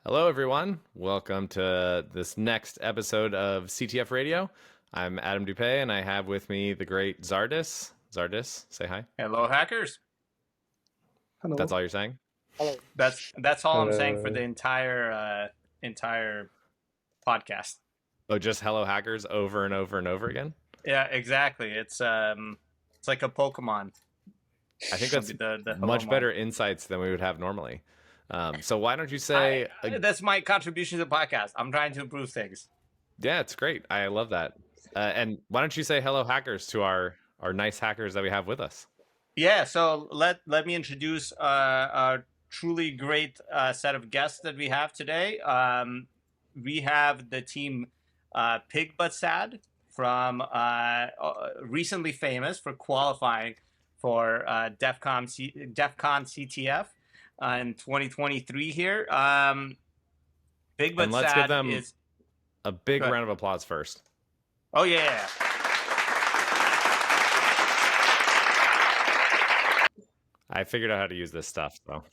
Hello, everyone. Welcome to this next episode of CTF Radio. I'm Adam Dupay, and I have with me the great Zardus. Zardus, say hi. Hello, hackers. Hello. That's all you're saying? Hello. That's all I'm saying for the entire podcast. Oh, just hello, hackers, over and over and over again? Yeah, exactly. It's like a Pokemon. I think that's the much better insights than we would have normally. So why don't you say... that's my contribution to the podcast. I'm trying to improve things. Yeah, it's great. I love that. And why don't you say hello, hackers, to our nice hackers that we have with us? Yeah, so let me introduce a truly great set of guests that we have today. We have the team Pig BuT S4D from recently famous for qualifying for DEF CON CTF in 2023 here. Pig BuT And let's give them is a big round of applause first. Oh yeah. I figured out how to use this stuff, so.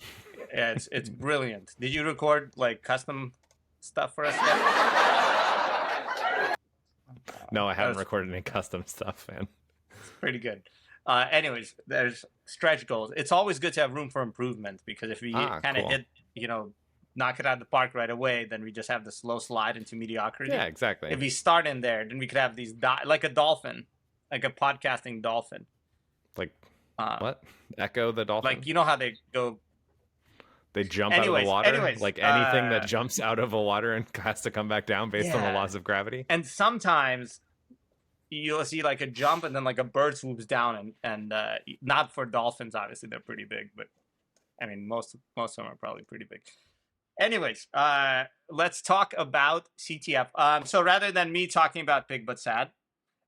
Yeah, it's brilliant. Did you record like custom stuff for us yet? No, I haven't recorded any custom stuff, man. It's pretty good. Anyways, there's stretch goals. It's always good to have room for improvement because if we kind of hit, knock it out of the park right away, then we just have the slow slide into mediocrity. Yeah, exactly. If we start in there, then we could have these like a dolphin, like a podcasting dolphin. Like what? Echo the dolphin? Like, you know how they go... They jump out of the water? Like anything that jumps out of the water and has to come back down based on the laws of gravity? And sometimes you'll see like a jump and then like a bird swoops down and not for dolphins, obviously. They're pretty big, but I mean, most of them are probably pretty big. Anyways, let's talk about CTF. So rather than me talking about Pig BuT S4D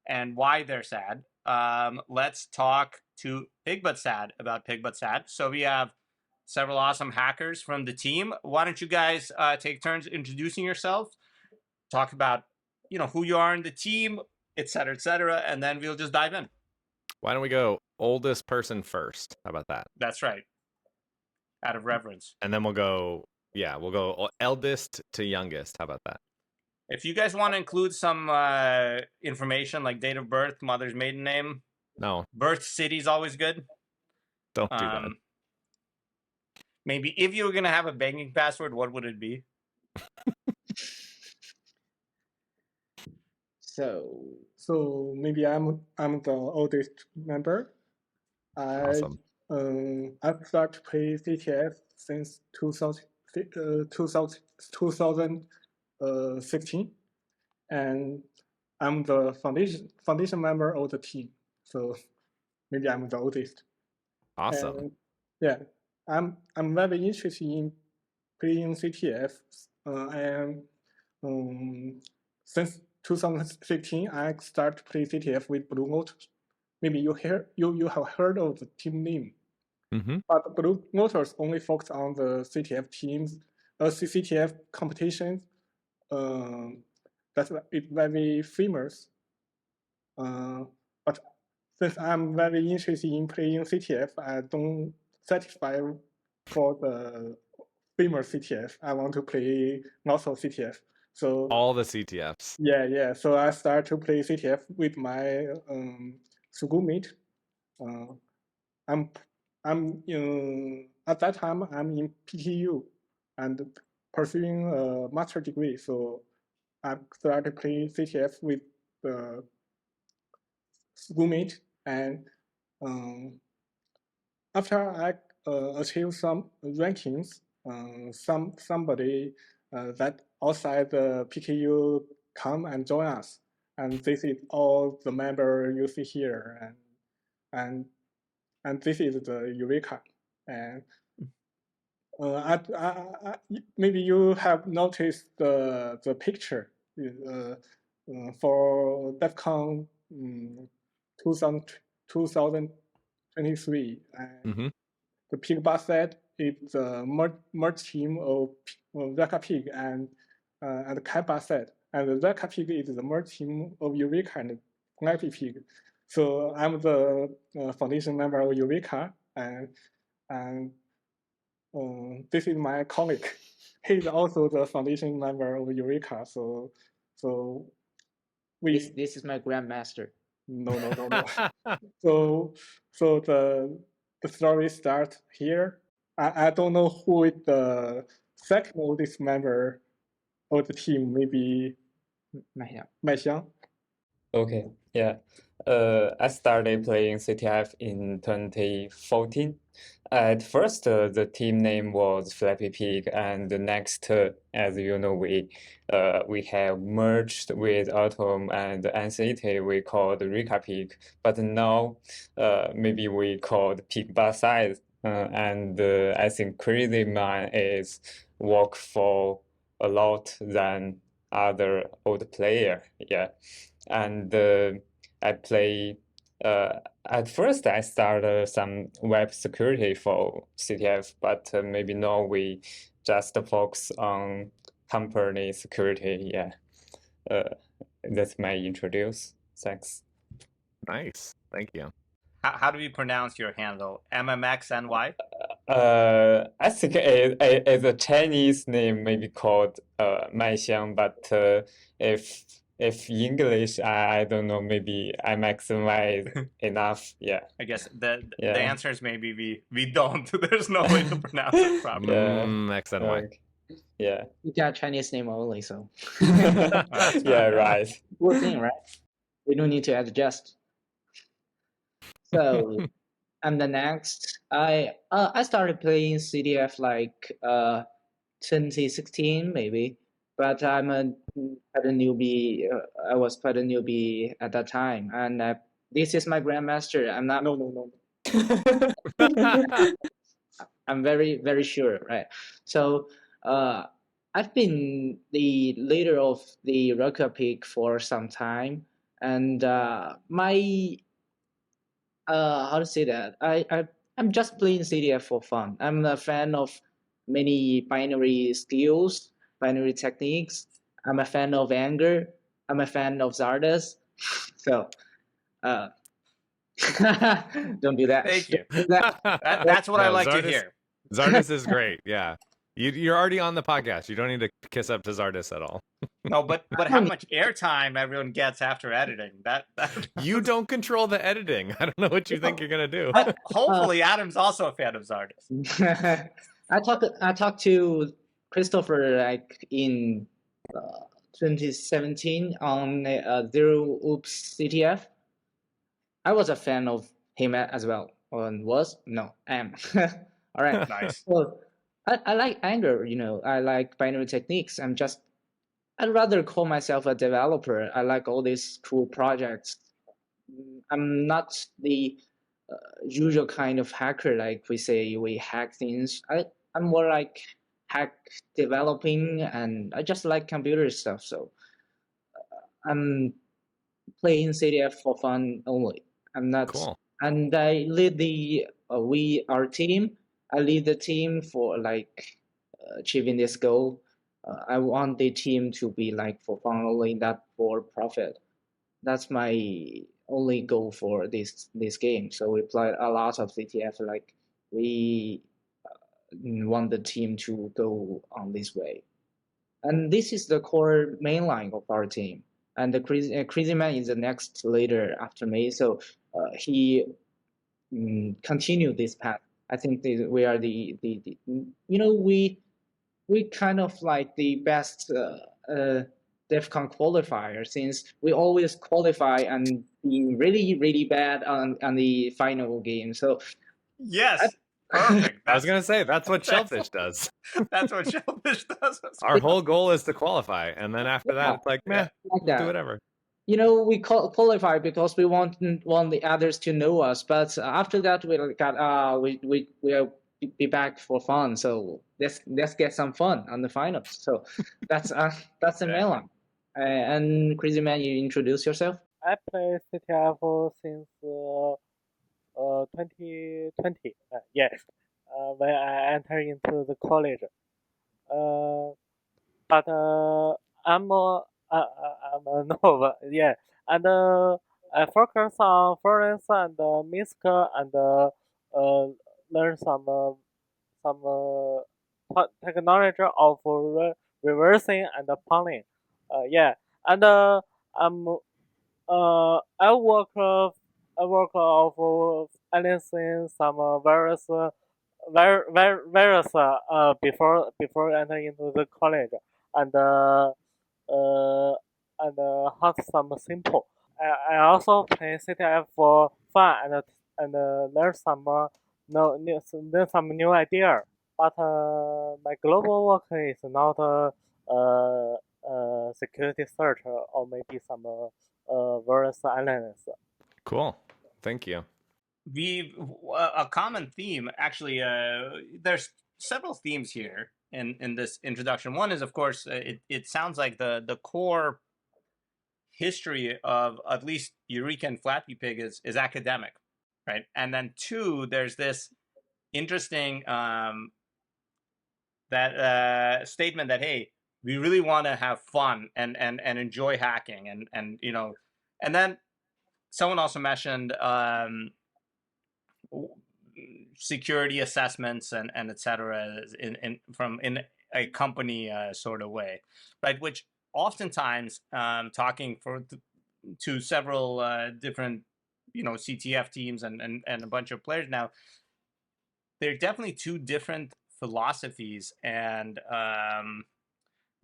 and why they're sad, let's talk to Pig BuT S4D about Pig BuT S4D. So we have several awesome hackers from the team. Why don't you guys take turns introducing yourself, talk about who you are in the team, etc., and then we'll just dive in. Why don't we go oldest person first? How about that? That's right. Out of reverence. And then we'll go eldest to youngest. How about that? If you guys want to include some information like date of birth, mother's maiden name, no, birth city is always good. Don't do that. Maybe if you were gonna have a banking password, what would it be? So maybe I'm the oldest member. Awesome. I've started to play CTF since 2016, and I'm the foundation member of the team. So maybe I'm the oldest. Awesome. And yeah, I'm very interested in playing CTF. Since 2015, I started to play CTF with Blue Motors. Maybe you have heard of the team name. Mm-hmm. But Blue Motors only focus on the CTF teams, CTF competitions. That's it's very famous. But since I'm very interested in playing CTF, I don't satisfy for the famous CTF. I want to play lots of CTF. So all the CTFs. Yeah. So I start to play CTF with my schoolmate. At that time I'm in PTU and pursuing a master degree. So I started playing CTF with the schoolmate, and after I achieved some rankings, somebody that outside the PKU come and join us, and this is all the member you see here, and this is the Eureka, and maybe you have noticed the picture for DEF CON 2023. Mm-hmm. The Pig BuT S4D is the merged team of r3kapig and cat BuT S4D, and the r3kapig is the merged team of Eureka and Flappy Pig. So I'm the foundation member of Eureka, and this is my colleague. He's also the foundation member of Eureka. So we This is my grandmaster. no. So the story starts here. I don't know who is the second oldest member of the team. Maybe Mai Xiang. Okay, yeah. I started playing CTF in 2014. At first, the team name was Flappy Pig, and the next, as you know, we have merged with Atum and anciety. We called r3kapig, but now, maybe we called Pig BuT S4D. And I think crazyman is work for a lot than other old player. Yeah. And I play. At first, I started some web security for CTF, but maybe now we just focus on company security. Yeah, that's my introduce. Thanks. Nice. Thank you. How do we pronounce your handle? mmmxny? I think it's a Chinese name, maybe called Mai Xiang, but if English, I don't know, maybe I maximize enough. Yeah. I guess the answer is maybe we don't. There's no way to pronounce it properly. X and Y. Yeah. You got Chinese name only, so. Yeah, right. Good thing, right? We don't need to adjust. So, and the next, I started playing CTF like 2016 maybe, but I'm quite a newbie. I was quite a newbie at that time, and this is my grandmaster. I'm not. No. I'm very sure, right? So, I've been the leader of the r3kapig for some time, and my how to say that? I'm just playing CTF for fun. I'm a fan of many binary skills, binary techniques. I'm a fan of anger. I'm a fan of Zardus. So, don't do that. Thank you. That's what I like to hear. Zardus is great. Yeah. You're already on the podcast. You don't need to kiss up to Zardus at all. No, but how much airtime everyone gets after editing? That you don't control the editing. I don't know what you think you're gonna do. But hopefully, Adam's also a fan of Zardus. I talked to Christopher like in 2017 on Zero Oops CTF. I was a fan of him as well. Am. All right. Nice. Well, I like anger, I like binary techniques. I'd rather call myself a developer. I like all these cool projects. I'm not the usual kind of hacker, like we say we hack things. I'm more like hack developing, and I just like computer stuff. So I'm playing CTF for fun only. I'm not. Cool. And I lead our team. I lead the team for like achieving this goal. I want the team to be like for fun only, not for profit. That's my only goal for this game. So we play a lot of CTF. Like we want the team to go on this way, and this is the core main line of our team. And the crazyman is the next leader after me. So he continued this path. I think we are we kind of like the best DEFCON qualifier, since we always qualify and being really bad on the final game. So yes, perfect. I was gonna say that's what Shellfish does. That's what Shellfish does. Our whole goal is to qualify, and then after that, it's like, meh, like do whatever. We qualify because we want the others to know us, but after that we'll be back for fun. So let's get some fun on the finals. So that's the main line. And crazyman, you introduce yourself. I play CTF since 2020. Yes, when I entered into the college. But I'm no, yeah, and I focus on Florence and Minsk and learn some technology of reversing and pulling. Yeah, and I work of analyzing some various before entering into the college, and have some simple. I also play CTF for fun and learn some learn some new idea. But my global work is not security search or maybe some various analysis. Cool. Thank you. We a common theme actually. There's several themes here in this introduction. One is, of course, it sounds like the core history of at least Eureka and Flappy Pig is academic, right? And then two, there's this interesting that statement that, hey, we really want to have fun and enjoy hacking and you know, and then someone also mentioned security assessments and etc. in a company sort of way, right? Which oftentimes talking to several different CTF teams and a bunch of players now, they're definitely two different philosophies, and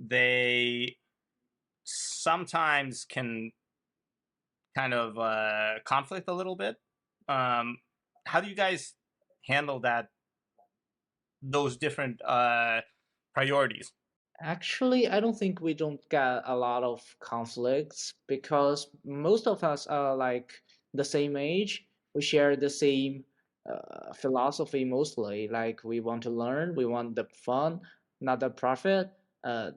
they sometimes can kind of conflict a little bit. How do you guys handle those different priorities? Actually, I don't think we don't get a lot of conflicts because most of us are like the same age. We share the same philosophy mostly. Like we want to learn, we want the fun, not the profit. Uh,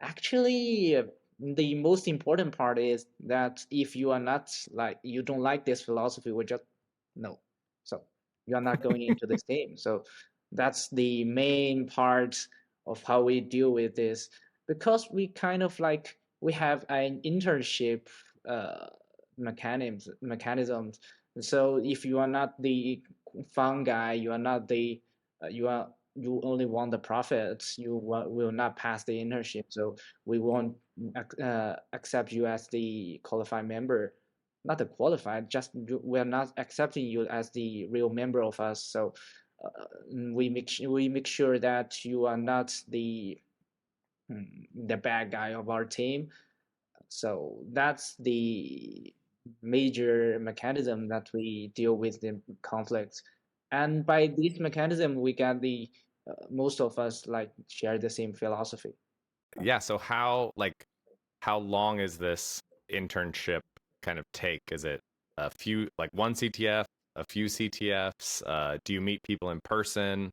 Actually, the most important part is that if you are not like you don't like this philosophy, we just no. So you are not going into this game. So that's the main part of how we deal with this because we kind of like we have an internship uh, mechanisms. So if you are not the fun guy, you are not the you only want the profits, you will not pass the internship. So we won't accept you as the qualified member. Not the qualified, just we're not accepting you as the real member of us. So we make sure that you are not the bad guy of our team. So that's the major mechanism that we deal with the conflicts. And by this mechanism, we get the most of us like share the same philosophy. Yeah. So how long is this internship kind of take? Is it a few, like one CTF, a few CTFs? Do you meet people in person?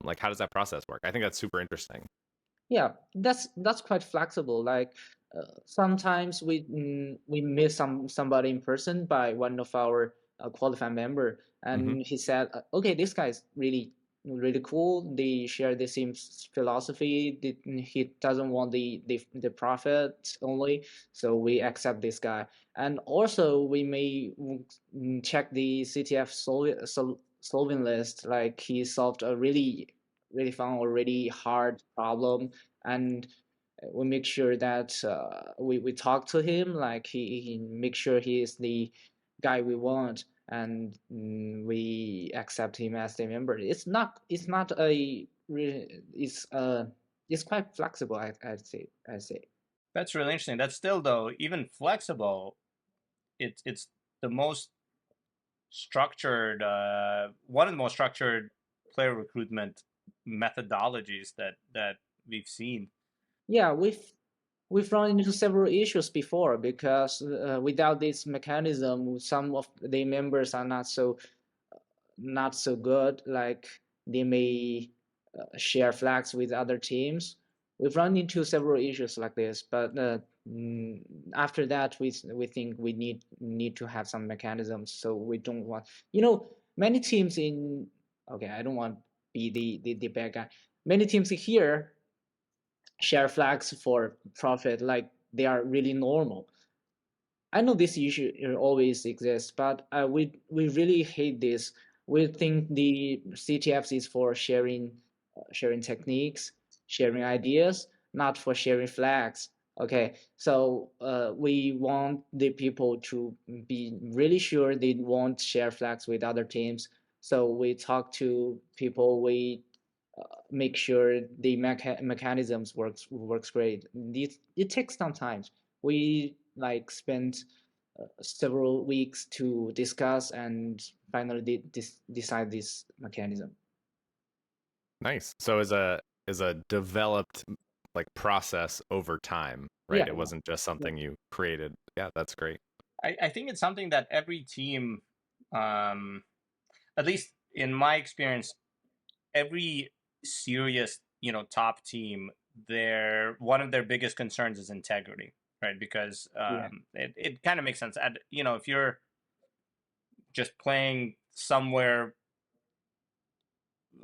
Like, how does that process work? I think that's super interesting. Yeah, that's quite flexible. Like sometimes we meet somebody in person by one of our qualified member, and he said, "Okay, this guy's really cool. They share the same philosophy. He doesn't want the profit only, so we accept this guy." And also we may check the CTF solving list. Like he solved a really fun or really hard problem, and we make sure that we talk to him like he make sure he is the guy we want, and we accept him as the member. It's not a it's quite flexible. I'd say. That's really interesting. That's still, though, even flexible, it's the most structured one of the most structured player recruitment methodologies that we've seen. Yeah, we've run into several issues before because without this mechanism, some of the members are not so good. Like they may share flags with other teams. We've run into several issues like this, but after that, we think we need to have some mechanisms. So we don't want many teams in. Okay, I don't want to be the bad guy. Many teams here share flags for profit like they are really normal. I know this issue always exists, but we really hate this We think the CTFs is for sharing techniques, sharing ideas, not for sharing flags. Okay, so we want the people to be really sure they won't share flags with other teams. So we talk to people. We make sure the mechanisms works great. It takes some time. We like spent several weeks to discuss and finally decide this mechanism. Nice. So is a developed like process over time, right? Yeah, It wasn't just something you created. Yeah, that's great. I think it's something that every team, at least in my experience, every serious, top team, one of their biggest concerns is integrity, right? Because it kind of makes sense. And, if you're just playing somewhere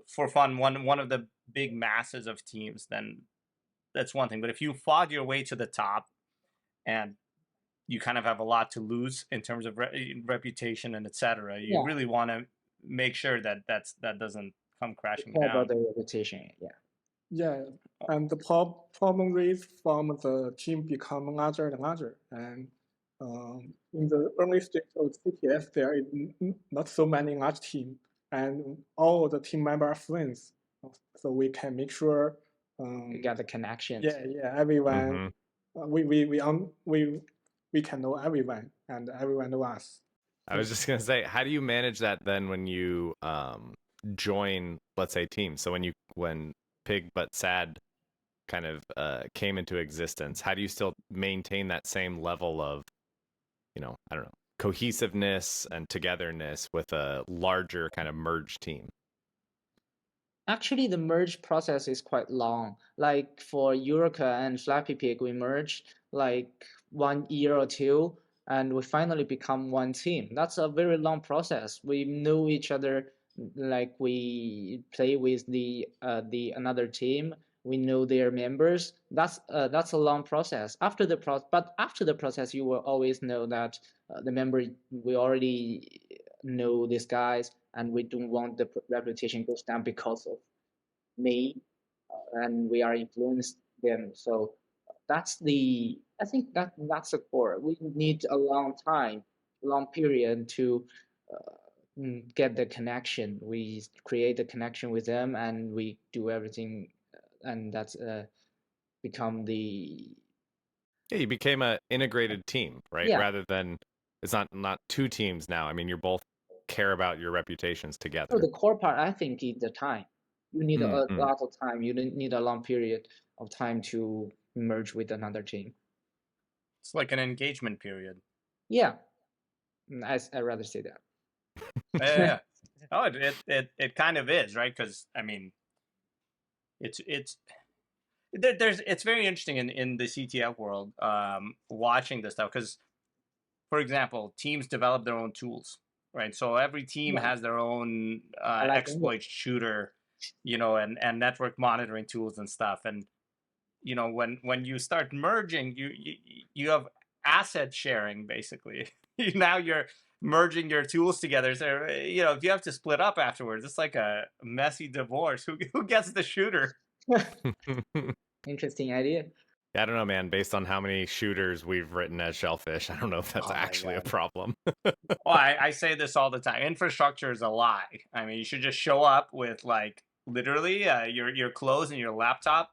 for fun, one of the big masses of teams, then that's one thing. But if you fought your way to the top and you kind of have a lot to lose in terms of reputation and etc., you really want to make sure that that doesn't come crashing down. About the reputation, Yeah, and the problem rates from the team become larger and larger. And in the early stage of CTF, there is not so many large teams, and all the team members are friends, so we can make sure you got the connections. Yeah, everyone. We can know everyone, and everyone know us. I was just gonna say, how do you manage that then when you join, let's say, teams? So when Pig BuT SAD kind of came into existence, how do you still maintain that same level of, I don't know, cohesiveness and togetherness with a larger kind of merged team? Actually, the merge process is quite long. Like for Eureka and Flappy Pig, we merged like 1 year or two, and we finally become one team. That's a very long process. We know each other, like we play with the another team. We know their members. That's a long process. After the process, you will always know that the member, we already know these guys, and we don't want the reputation goes down because of me, and we are influenced them. So I think that's the core. We need a long period to get the connection. We create the connection with them, and we do everything, and that's become the. Yeah, you became an integrated team, right? Yeah. Rather than it's not two teams now. I mean, you're both care about your reputations together. So the core part, I think, is the time. You need a lot of time. You need a long period of time to merge with another team. It's like an engagement period. Yeah, I'd rather say that. Yeah. Oh, it kind of is, right? Because I mean, it's very interesting in the CTF world, watching this stuff, because, for example, teams develop their own tools, right? So every team has their own exploit shooter, and network monitoring tools and stuff. And when you start merging, you have asset sharing basically. Now you're merging your tools together. So if you have to split up afterwards, it's like a messy divorce. Who gets the shooter? Interesting idea. I don't know, man. Based on how many shooters we've written as Shellfish, I don't know if that's actually a problem. I say this all the time. Infrastructure is a lie. I mean, you should just show up with like literally your clothes and your laptop,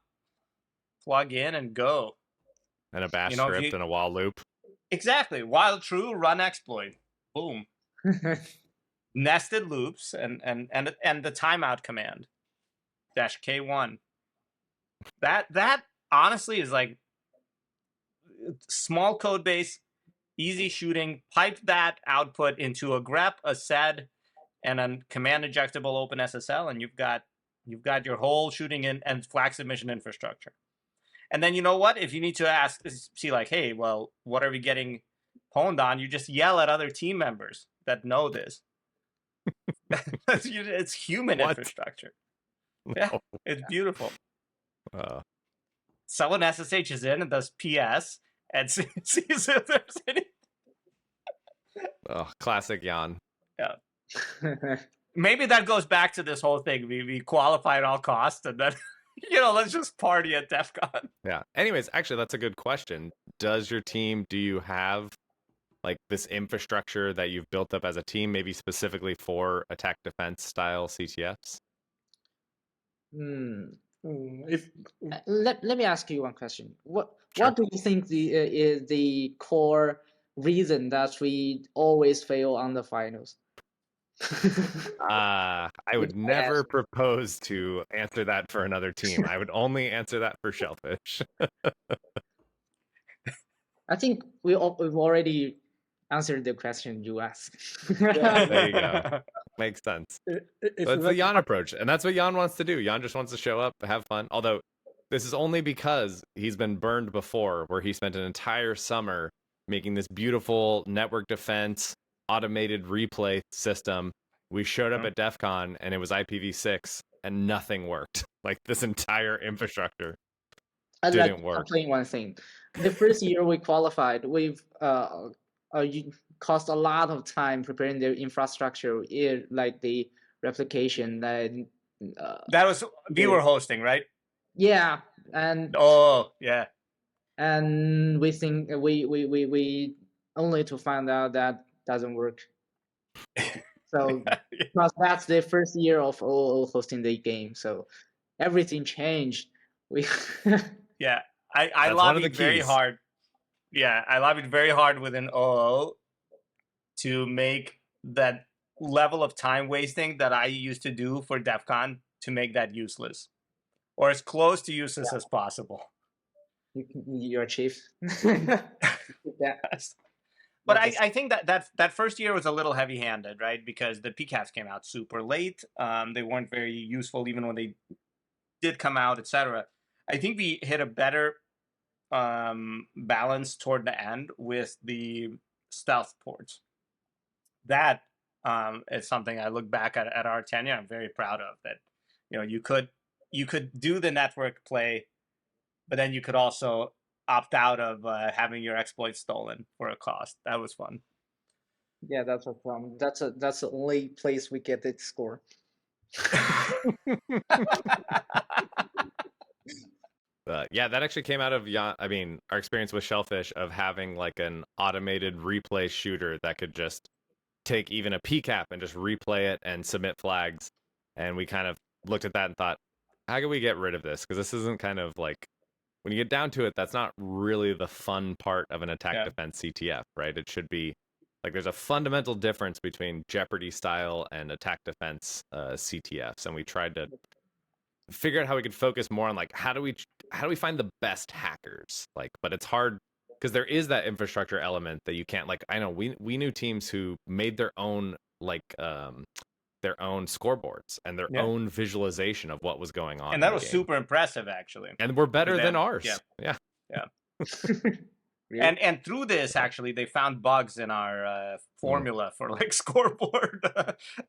plug in and go. And a bash script and a while loop. Exactly. While true, run exploit. Boom. Nested loops and the timeout command. -K1. That honestly is like small code base, easy shooting. Pipe that output into a grep, a sed, and a command injectable open SSL, and you've got your whole shooting and flag submission infrastructure. And then you know what? If you need to see like, hey, well, what are we getting pwned on? You just yell at other team members that know this. It's human infrastructure. Yeah, it's beautiful. Someone SSHs in and does PS and sees if there's any. Classic Jan. Yeah. maybe that goes back to this whole thing. We qualify at all costs, and then let's just party at DEF CON. Yeah. Anyways, actually, that's a good question. Do you have like this infrastructure that you've built up as a team, maybe specifically for attack defense style CTFs? If Let me ask you one question. What Sure. do you think is the core reason that we always fail on the finals? I would never propose to answer that for another team. I would only answer that for Shellfish. I think we've already answered the question you asked. There you go. Makes sense. it's That's the very Jan hard- approach, and that's what Jan wants to do. Jan just wants to show up, have fun. Although this is only because he's been burned before, where he spent an entire summer making this beautiful network defense automated replay system. We showed up at DEF CON and it was IPv6 and nothing worked. Like this entire infrastructure I'd didn't like to work. complain one thing. The first year we qualified, we've cost a lot of time preparing the infrastructure, like the replication. That was viewer hosting, right? Yeah, and Oh, yeah. and we think we only to find out that doesn't work. So because that's the first year of OO hosting the game, so everything changed. We Yeah, I That's one of the lobbied very keys. hard. Yeah, I lobbied very hard within OO to make that level of time wasting that I used to do for DEF CON to make that useless, or as close to useless as possible. you're chief. Yeah. But I think that first year was a little heavy-handed, right? Because the PCAPs came out super late. They weren't very useful even when they did come out, etc. I think we hit a better balance toward the end with the stealth ports. That is something I look back at our tenure. I'm very proud of that. You could do the network play, but then you could also opt out of having your exploits stolen for a cost. That was fun. Yeah, that's a problem. That's the only place we get the score. Yeah, that actually came out of our experience with Shellfish of having like an automated replay shooter that could just take even a PCAP and just replay it and submit flags. And we kind of looked at that and thought, how can we get rid of this? Because this isn't kind of like, when you get down to it, that's not really the fun part of an attack defense CTF, right? It should be like there's a fundamental difference between Jeopardy style and attack defense CTFs, and we tried to figure out how we could focus more on like how do we find the best hackers, like, but it's hard because there is that infrastructure element that you can't, like, I know we knew teams who made their own like their own scoreboards and their own visualization of what was going on, and that was super impressive, actually. And we're better than ours. Yeah. Really? And through this, actually, they found bugs in our formula for like scoreboard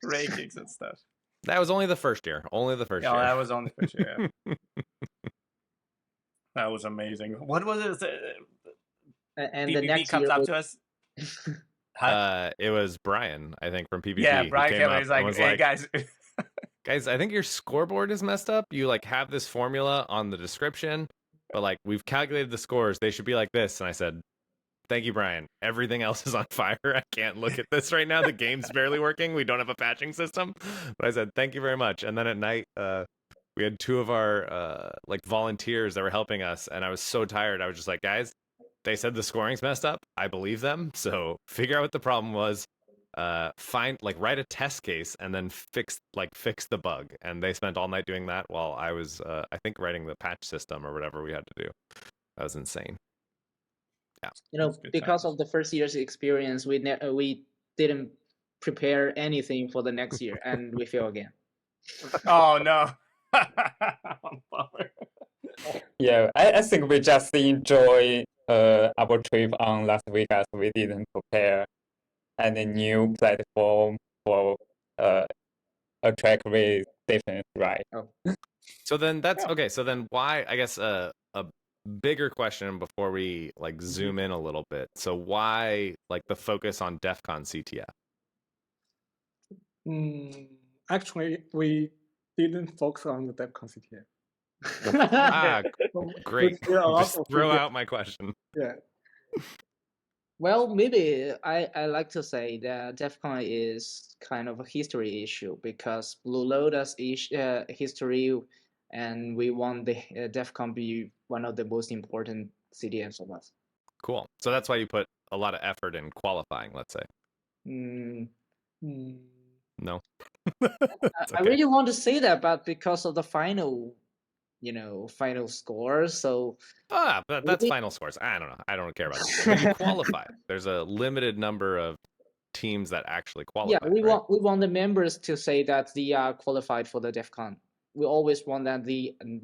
rankings and stuff. That was only the first year. Only the first year. That was only the first year. Yeah. That was amazing. What was it? And PPP the next comes year up to us. It was Brian, I think, from PPP. Yeah, Brian came came up and he's like, and was "Hey guys, guys, I think your scoreboard is messed up. You like have this formula on the description, but like we've calculated the scores. They should be like this." And I said, "Thank you, Brian. Everything else is on fire. I can't look at this right now. The game's barely working. We don't have a patching system." But I said, "Thank you very much." And then at night, we had two of our like volunteers that were helping us, and I was so tired. I was just like, "Guys, they said the scoring's messed up. I believe them. So figure out what the problem was. Write a test case and then fix the bug." And they spent all night doing that while I was I think writing the patch system or whatever we had to do. That was insane. Yeah. Because of the first year's experience, we didn't prepare anything for the next year, and we fail again. Oh no." Yeah, I think we just enjoy our trip on Las Vegas. We didn't prepare any new platform for a track race defense, right? So then that's okay. So then why, I guess, a bigger question before we like zoom in a little bit. So why like the focus on DEF CON CTF? Actually, we didn't focus on the DevCon CTF. Great. We did a lot Just of throw CTF. out my question. Yeah. Well, maybe I like to say that DEF CON is kind of a history issue because Blue Lotus history, and we want the DEF CON be one of the most important CTFs of us. Cool. So that's why you put a lot of effort in qualifying, let's say. No. I really want to say that, but because of the final, final scores, so but that's final scores. I don't know. I don't care about that. But you qualify. There's a limited number of teams that actually qualify. yeah, we right? want the members to say that they are qualified for the DEF CON. We always want that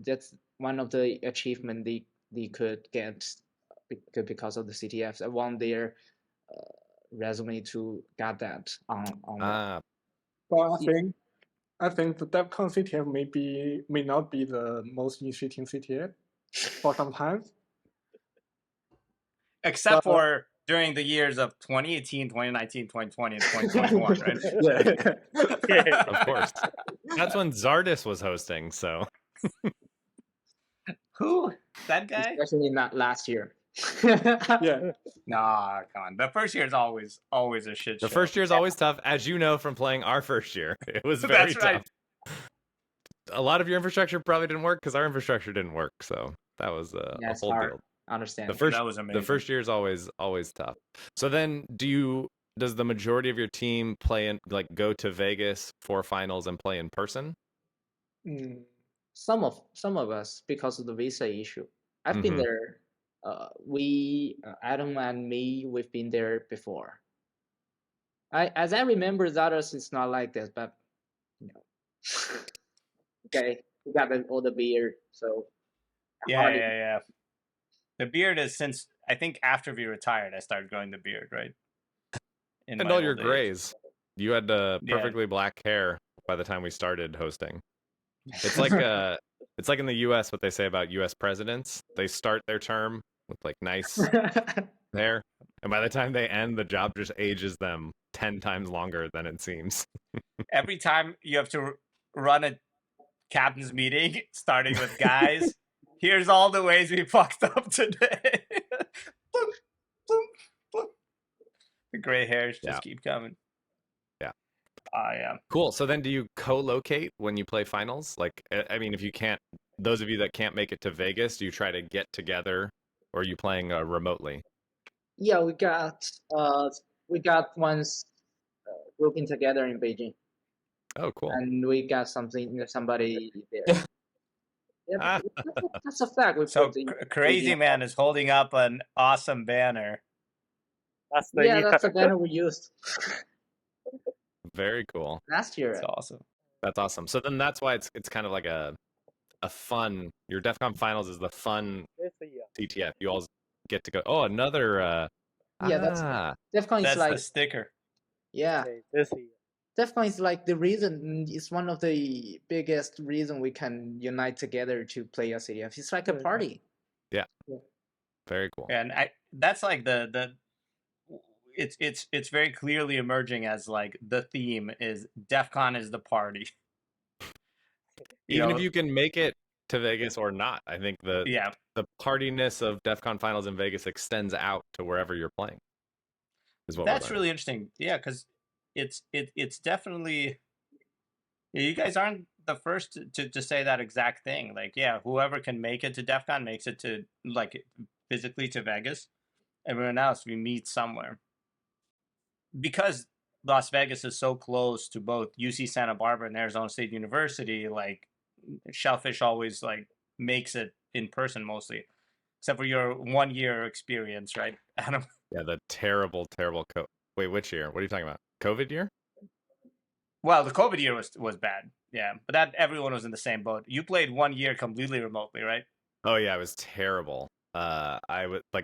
that's one of the achievement they could get because of the CTFs. I want their resume to get that on. But I think the DevCon CTF may not be the most initiating CTF for some time. Except for during the years of 2018, 2019, 2020, and 2021, right? Yeah. Of course. That's when Zardus was hosting, so. Who? That guy? Especially not last year. Yeah. Nah, come on. The first year is always a shit show. The first year is always tough, as you know from playing our first year. It was very That's right. tough. A lot of your infrastructure probably didn't work because our infrastructure didn't work, so that was a whole deal. Understand. That was amazing. The first year is always tough. So then, does the majority of your team go to Vegas for finals and play in person? Some of us, because of the visa issue. I've been there. Atum and me, we've been there before. As I remember, Zardus is not like this, but okay, we got all the beard, so yeah. The beard is since I think after we retired, I started growing the beard, right? And all your grays. You had perfectly black hair by the time we started hosting. It's like it's like in the U.S. what they say about U.S. presidents. They start their term with like nice hair, and by the time they end, the job just ages them 10 times longer than it seems. Every time you have to run a captain's meeting, starting with guys. Here's all the ways we fucked up today. The gray hairs just keep coming. Yeah. Yeah. Cool. So then do you co-locate when you play finals? Like, I mean, if you can't, those of you that can't make it to Vegas, do you try to get together, or are you playing remotely? Yeah, we got once grouping together in Beijing. Oh, cool. And we got somebody there. Yeah, that's a fact. So Crazyman is holding up an awesome banner. That's the banner we used. Very cool. Last year. That's awesome. That's awesome. So then that's why it's kind of like a fun. Your DEF CON finals is the fun CTF. You all get to go. Oh, another. That's DEF CON is like the sticker. Yeah. This year. DEF CON is like the reason. It's one of the biggest reason we can unite together to play a CTF. It's like a party. Yeah. Very cool. And that's like it's very clearly emerging as like the theme is DEF CON is the party. Even if you can make it to Vegas or not, I think the partiness of DEF CON finals in Vegas extends out to wherever you're playing. That's really interesting. Yeah, because it's definitely you guys aren't the first to say that exact thing. Like, yeah, whoever can make it to DEF CON makes it to like physically to Vegas. Everyone else, we meet somewhere. Because Las Vegas is so close to both UC Santa Barbara and Arizona State University, like Shellfish always like makes it in person mostly, except for your 1 year experience, right, Adam? Yeah, the terrible. Wait, which year? What are you talking about? COVID year? Well, the COVID year was bad. Yeah, but that everyone was in the same boat. You played 1 year completely remotely, right? Oh yeah, it was terrible. I was like,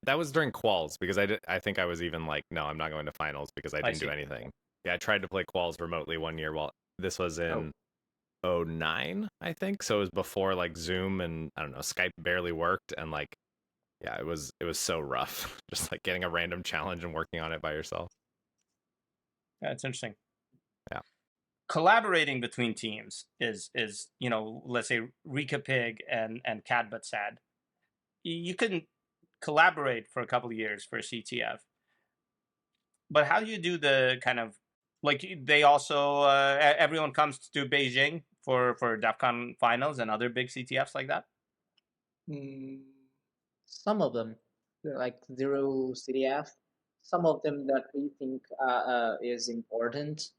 that was during quals because I think I was even like, no, I'm not going to finals because I didn't do anything. Yeah, I tried to play quals remotely 1 year while this was in 2009, I think. So it was before like Zoom and I don't know, Skype barely worked, and like, yeah, it was so rough. Just like getting a random challenge and working on it by yourself. Yeah, it's interesting. Yeah. collaborating between teams is let's say r3kapig and cat BuT S4D. You can collaborate for a couple of years for CTF, but how do you do the kind of like they also everyone comes to Beijing for DEF CON finals and other big CTFs like that? Some of them, like Zero CTF, some of them that we think is important.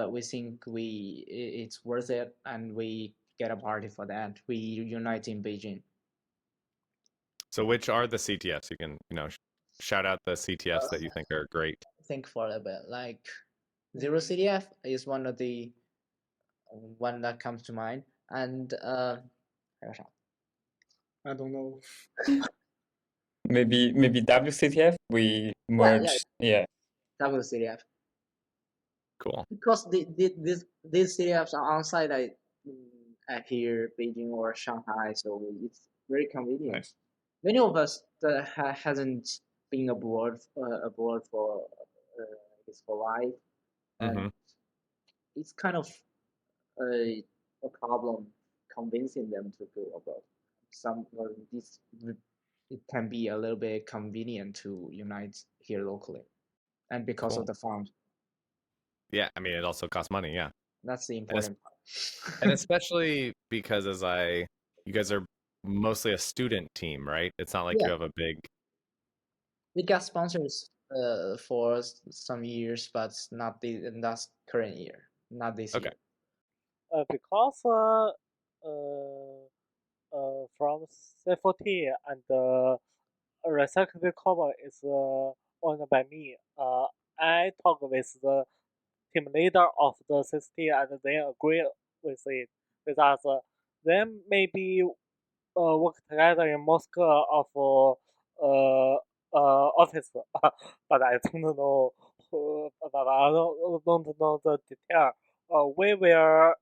We think it's worth it, and we get a party for that. We unite in Beijing. So which are the CTFs? You can, shout out the CTFs that you think are great. Think for a bit. Like Zero CTF is one of the one that comes to mind, and I don't know. Maybe WCTF we merged. Yeah. WCTF. Cool. Because these CTFs are on site at here, Beijing or Shanghai, so it's very convenient. Nice. Many of us that hasn't been abroad for life, and it's kind of a problem convincing them to go abroad. It can be a little bit convenient to unite here locally, and because of the fund. Yeah, I mean, it also costs money. Yeah, that's the important part. And especially because you guys are mostly a student team, right? It's not like you have a big. We got sponsors for some years, but not that's current year, not this year. Because from C4T and recyclable cover is owned by me. I talk with the team leader of the city and they agree with us. Then maybe work together in Moscow of office, but I don't know. But I don't know the detail. We will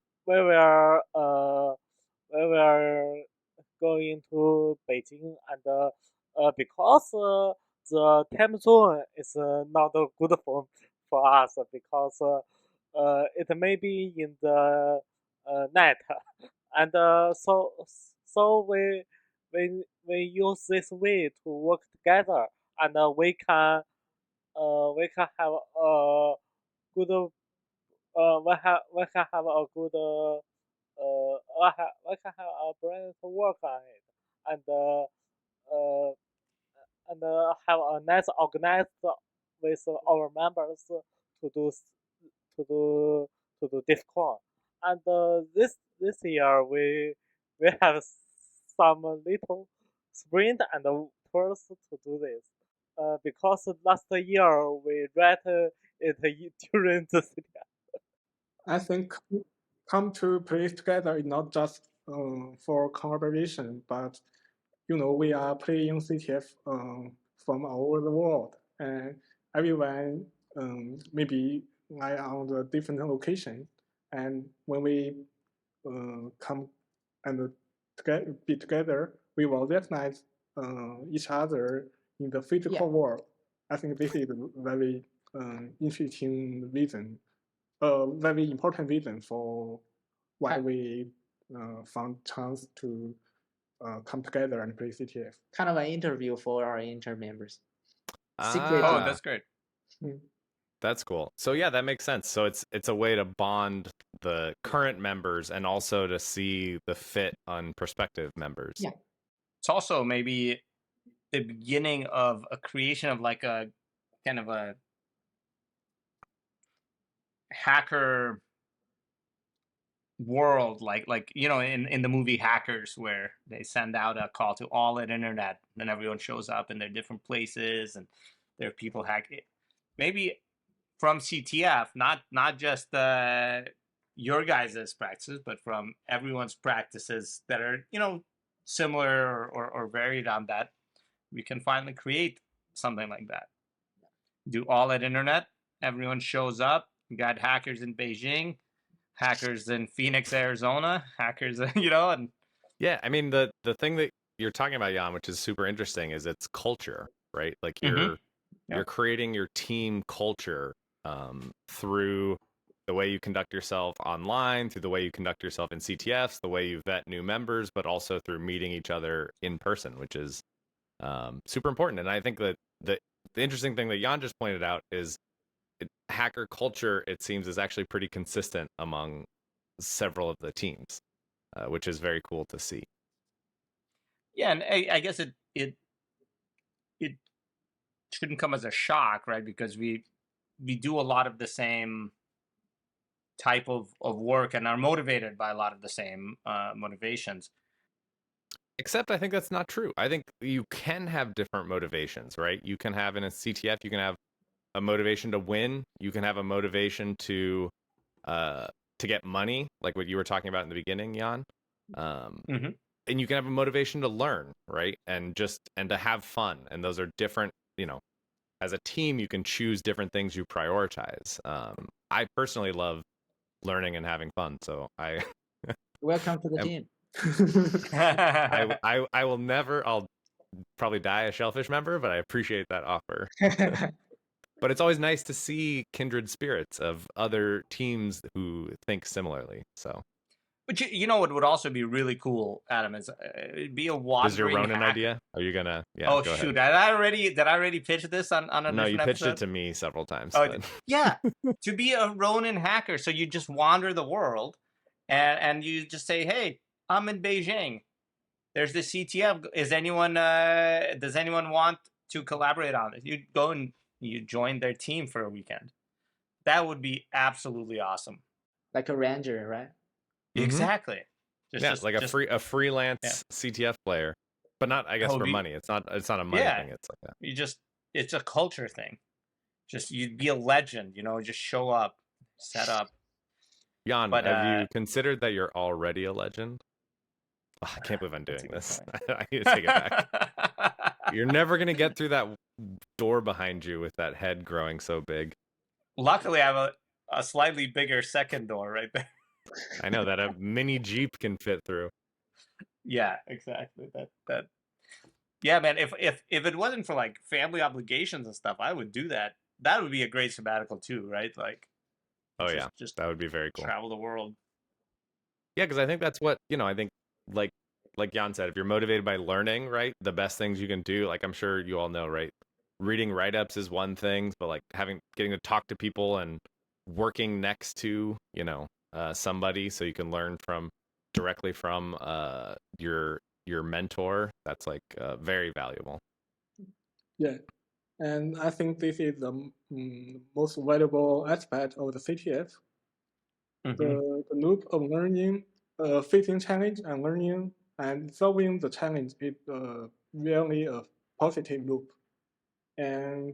going to Beijing and because the time zone is not good for us because it may be in the night and so we use this way to work together and we can have a good we can have a good we can have a brilliant work on it and have a nice organized with our members to do DEFCON. And this year we have some little sprint and tours to do this. Because last year we read it during the CTF. I think come to play together is not just for collaboration, but we are playing CTF from all over the world, and everyone maybe lie on the different location, and when we come and be together, we will recognize each other in the physical world. I think this is a very interesting reason, a very important reason for why we found chance to come together and play CTF. Kind of an interview for our intern members. Oh, that's great. That's cool. So yeah, that makes sense. So it's a way to bond the current members and also to see the fit on prospective members. Yeah. It's also maybe the beginning of a creation of like a kind of a hacker world, like in the movie Hackers, where they send out a call to all at internet and everyone shows up in their different places and there are people hacking. Maybe from CTF, not just your guys' practices, but from everyone's practices that are similar or varied on that, we can finally create something like that. Do all at internet, everyone shows up. We got hackers in Beijing, hackers in Phoenix, Arizona, hackers, and yeah, I mean the thing that you're talking about, Jan, which is super interesting, is it's culture, right? Like you're creating your team culture through the way you conduct yourself online, through the way you conduct yourself in CTFs, the way you vet new members, but also through meeting each other in person, which is super important. And I think that the interesting thing that Jan just pointed out is hacker culture, it seems, is actually pretty consistent among several of the teams, which is very cool to see. Yeah, and I guess it shouldn't come as a shock, right? Because we do a lot of the same type of work and are motivated by a lot of the same motivations. Except I think that's not true. I think you can have different motivations, right? You can have in a CTF, you can have a motivation to win. You can have a motivation to get money, like what you were talking about in the beginning, Jan. And you can have a motivation to learn, right? And to have fun. And those are different, as a team, you can choose different things you prioritize. I personally love learning and having fun. So Welcome to the team. I will never, I'll probably die a Shellfish member, but I appreciate that offer. But it's always nice to see kindred spirits of other teams who think similarly. So, but you know what would also be really cool, Adam, is it'd be a wandering. Is your Ronin hacker. idea? Are you gonna? Yeah. Oh go shoot! ahead. Did I already pitch this on a No, you different pitched episode? it to me several times. Oh, but... yeah, to be a Ronin hacker, so you just wander the world, and you just say, "Hey, I'm in Beijing. There's the CTF. Does anyone want to collaborate on it?" You go and you join their team for a weekend. That would be absolutely awesome. Like a ranger, right? Exactly. A freelance CTF player, but not, I guess, for money. It's not a money thing. It's like that. It's a culture thing. Just you'd be a legend, just show up, set up. Jan, have you considered that you're already a legend? Oh, I can't believe I'm doing this. I need to take it back. You're never going to get through that door behind you with that head growing so big. Luckily, I have a slightly bigger second door right there. I know that a mini Jeep can fit through. Yeah, exactly. That. Yeah, man. If it wasn't for like family obligations and stuff, I would do that. That would be a great sabbatical too, right? Like. Just that would be very cool. Travel the world. Yeah, because I think that's what I think. Like Jan said, if you're motivated by learning, right, the best things you can do, like I'm sure you all know, right, reading write-ups is one thing, but like getting to talk to people and working next to somebody so you can learn directly from your mentor, that's like very valuable. Yeah, and I think this is the most valuable aspect of the CTF. The loop of learning, facing challenge and learning and solving the challenge is really a positive loop. And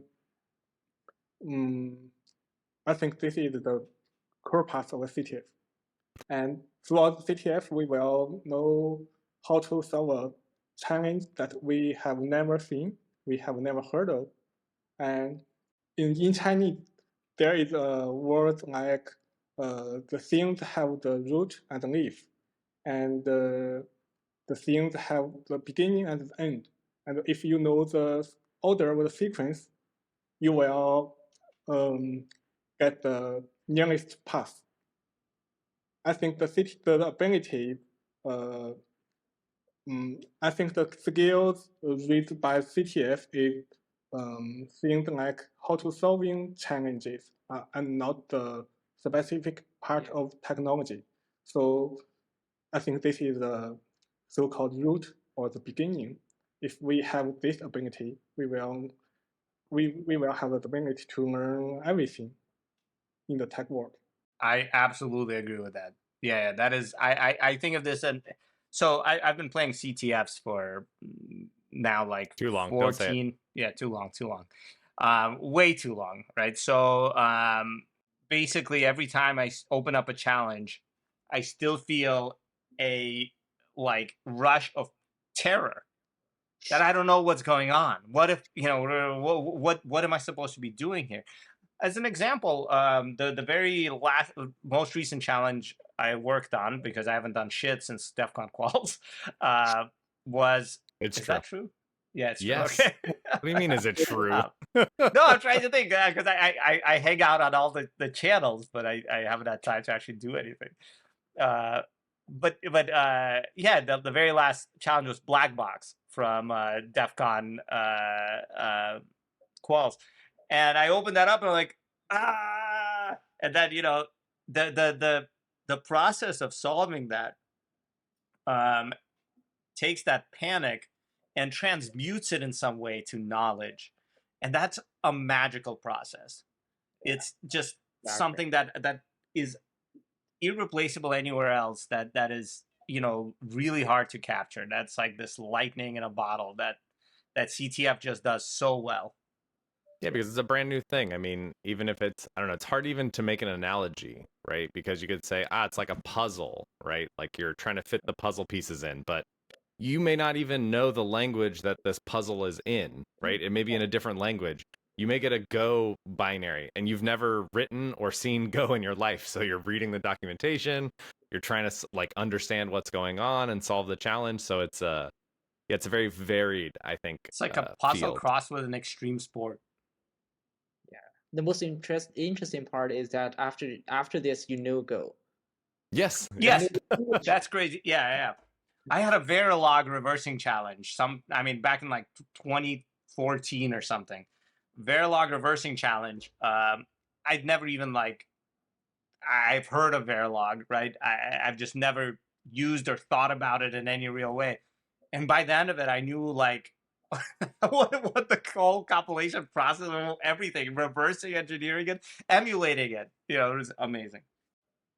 I think this is the core part of the CTF. And throughout the CTF, we will know how to solve a challenge that we have never seen, we have never heard of. And in Chinese, there is a word like the things have the root and the leaf, and the things have the beginning and the end. And if you know the order of the sequence, you will get the nearest path. I think the ability, I think the skills raised by CTF is things like how to solving challenges and not the specific part of technology. So I think this is the so-called root or the beginning. If we have this ability, we will have the ability to learn everything in the tech world. I absolutely agree with that. Yeah, that is. I think of this, and so I've been playing CTFs for now like too long. 14. Don't say it. Yeah, too long. Way too long, right? So basically, every time I open up a challenge, I still feel a rush of terror that I don't know what's going on. What if what am I supposed to be doing here? As an example, the very most recent challenge I worked on, because I haven't done shit since DEF CON quals, was. It's is true. that true? Yeah, it's true. Yes. Okay. What do you mean? Is it true? No, I'm trying to think because I hang out on all the channels, but I haven't had time to actually do anything. But yeah, the very last challenge was Black Box from DEF CON Quals, and I opened that up and I'm like, and then the process of solving that takes that panic and transmutes it in some way to knowledge, and that's a magical process. It's just something that is irreplaceable anywhere else. That is really hard to capture. That's like this lightning in a bottle that CTF just does so well. Yeah, because it's a brand new thing. I mean, even if it's, I don't know, it's hard even to make an analogy, right? Because you could say, it's like a puzzle, right? Like you're trying to fit the puzzle pieces in, but you may not even know the language that this puzzle is in, right? It may be in a different language. You may get a Go binary and you've never written or seen Go in your life. So you're reading the documentation, you're trying to like understand what's going on and solve the challenge. So it's it's a very varied, I think. It's like a puzzle field. crossed with an extreme sport. Yeah. The most interesting part is that after this, Go. Yes. Yes. That's crazy. Yeah. I had a Verilog reversing challenge. Back in like 2014 or something. Verilog reversing challenge. I'd never even I've heard of Verilog, right? I've just never used or thought about it in any real way. And by the end of it, I knew what the whole compilation process of everything, reversing engineering it, emulating it. It was amazing.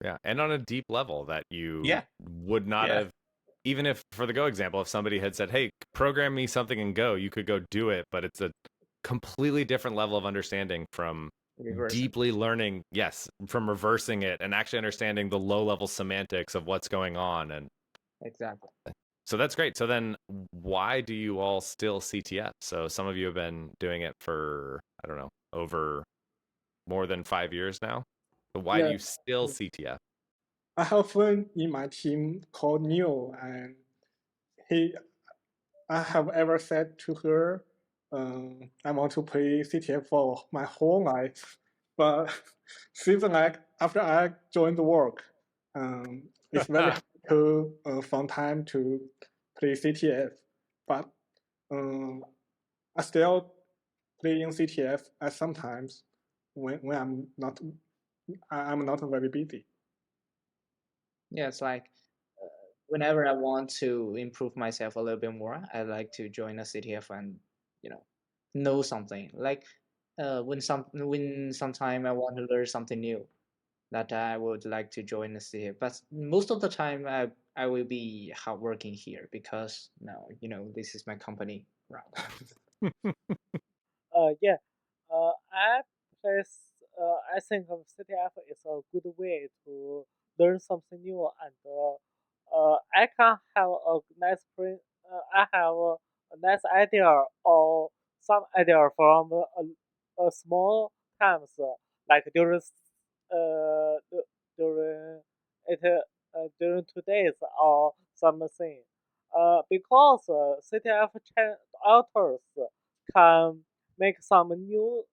Yeah, and on a deep level that you would not Yeah. have, even if for the Go example, if somebody had said, "Hey, program me something in Go," you could go do it, but it's a completely different level of understanding from deeply learning, from reversing it and actually understanding the low level semantics of what's going on. And exactly. So that's great. So then why do you all still CTF? So some of you have been doing it for, I don't know, over more than 5 years now. So why do you still CTF? I have a friend in my team called Neil, and I have ever said to her, I want to play CTF for my whole life. But seems like after I joined the work, it's very hard to find time to play CTF. But I still play in CTF at sometimes when I'm not very busy. Yeah, it's like whenever I want to improve myself a little bit more, I like to join a CTF and know something. Like when sometime I want to learn something new, that I would like to join a CTF. But most of the time I will be hardworking here because now this is my company. Right. Yeah. I think CTF is a good way to learn something new, and I can have a I have a nice idea or some idea from a small times, like during during it during 2 days or something. Because CTF authors can make some new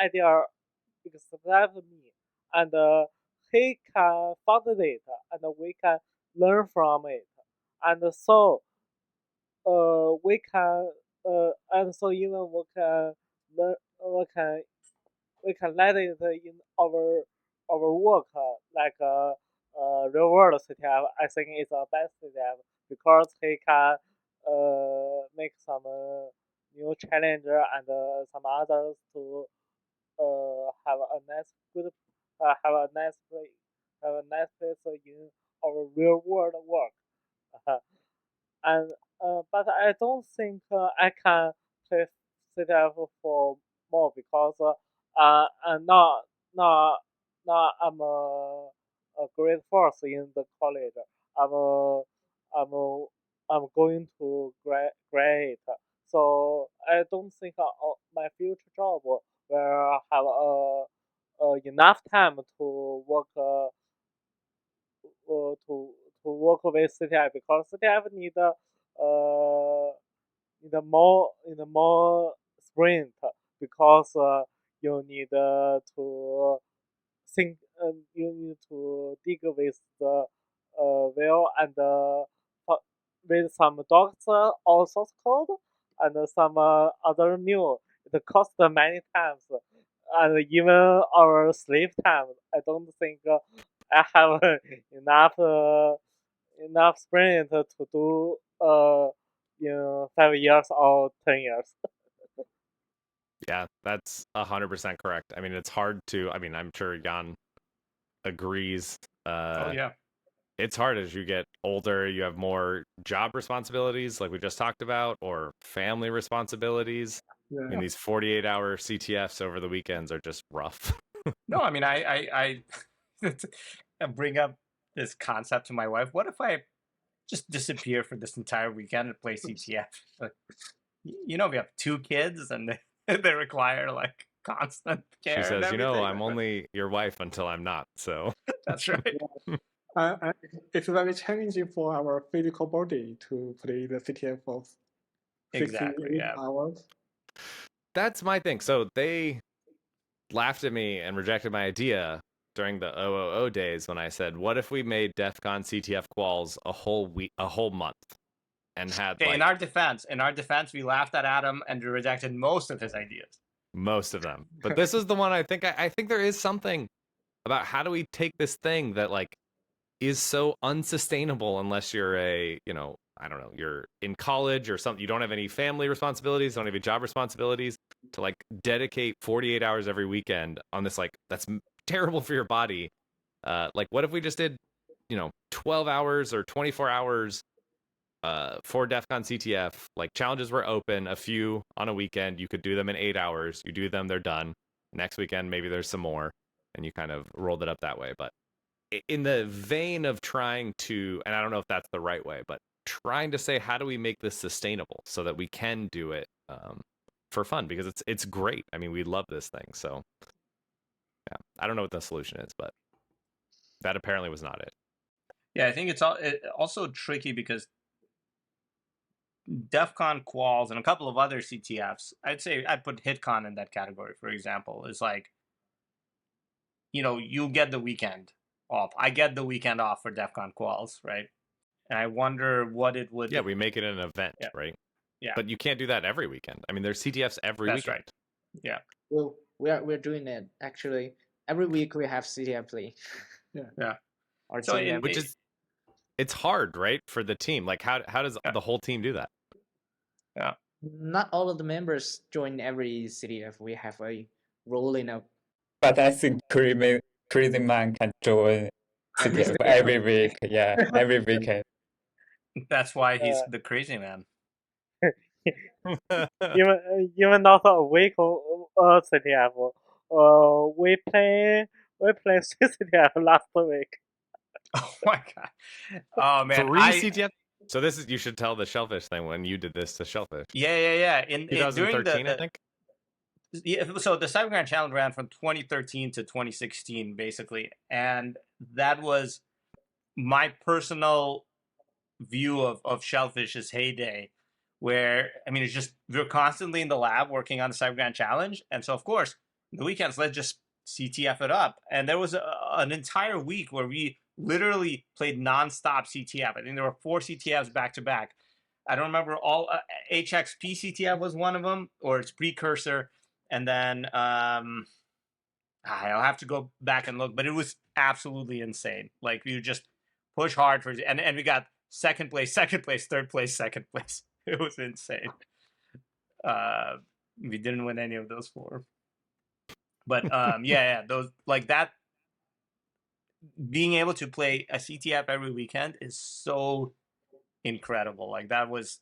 idea except me, and he can fund it, and we can learn from it, and so we can and so even we can learn we can let it in our work real world CTF. I think it's a best CTF because he can make some new challenge and some others to have a nice good have a nice place in our real world work. And but I don't think I can play CTF for more because and now I'm a grade fourth in the college. I'm I'm I'm going to grade, so I don't think my future job will have enough time to work to work with CTF because CTF need a more sprint because you need to think you need to dig with the wheel and with some dogs or source code and some other new. It costs many times and even our sleep time. I don't think I have enough sprint to do in 5 years or 10 years. Yeah, that's 100% correct. I mean, it's hard to. I mean, I'm sure Jan agrees. Oh yeah. It's hard as you get older. You have more job responsibilities, like we just talked about, or family responsibilities. I mean, Yeah. these 48-hour CTFs over the weekends are just rough. No, I mean, I bring up this concept to my wife. What if I just disappear for this entire weekend and play CTF? Like, you know, we have 2 kids and they require like constant care. She says, and "You know, everything. I'm only your wife until I'm not." So That's right. And it's very challenging for our physical body to play the CTF for 68 Exactly. Yeah. hours. that's my thing. So they laughed at me and rejected my idea during the OOO days when I said, "What if we made DEF CON CTF quals a whole month, and had Okay, like in our defense, we laughed at Adam and we rejected most of his ideas. most of them?" But this is the one I think there is something about how do we take this thing that like is so unsustainable unless you're I don't know, you're in college or something, you don't have any family responsibilities, don't have any job responsibilities, to like dedicate 48 hours every weekend on this, like that's terrible for your body. Like what if we just did 12 hours or 24 hours for DEF CON CTF? Like challenges were open, a few on a weekend, you could do them in 8 hours, you do them, they're done. Next weekend maybe there's some more, and you kind of rolled it up that way. But in the vein of trying to, and I don't know if that's the right way, but trying to say, how do we make this sustainable so that we can do it for fun? Because it's great. I mean, we love this thing. So yeah, I don't know what the solution is, but that apparently was not it. Yeah, I think it's also tricky because DEF CON quals and a couple of other CTFs, I'd put HitCon in that category, for example, is like, you get the weekend off. I get the weekend off for DEF CON quals, right? And I wonder what it would. Yeah, we make it an event, right? Yeah. But you can't do that every weekend. I mean, there's CTFs every That's weekend. right. Yeah. Well, we're doing it actually. Every week we have CTF play. Yeah. Our So team Which is, it's hard, right, for the team. Like, how does the whole team do that? Yeah. Not all of the members join every CTF. We have a rolling up. But I think crazyman can join CTF every week. Yeah, every weekend. That's why he's the crazy man. Even not a week CTF. We play CTF last week. Oh my god! Oh man, 3 CTF. So this is, you should tell the Shellfish thing when you did this to Shellfish. Yeah. In 2013, during I think. Yeah, so the Cyberground Challenge ran from 2013 to 2016, basically, and that was my personal view of Shellfish's heyday, where I mean, it's just we're constantly in the lab working on the Cyberground Challenge, and so of course the weekends let's just CTF it up, and there was an entire week where we literally played nonstop CTF. I think there were 4 CTFs back to back. I don't remember all. HXP CTF was one of them, or its precursor. And then I'll have to go back and look, but it was absolutely insane. Like we would just push hard for, and we got second place, third place, second place. It was insane. We didn't win any of those 4, but yeah, those like that. Being able to play a CTF every weekend is so incredible. Like that was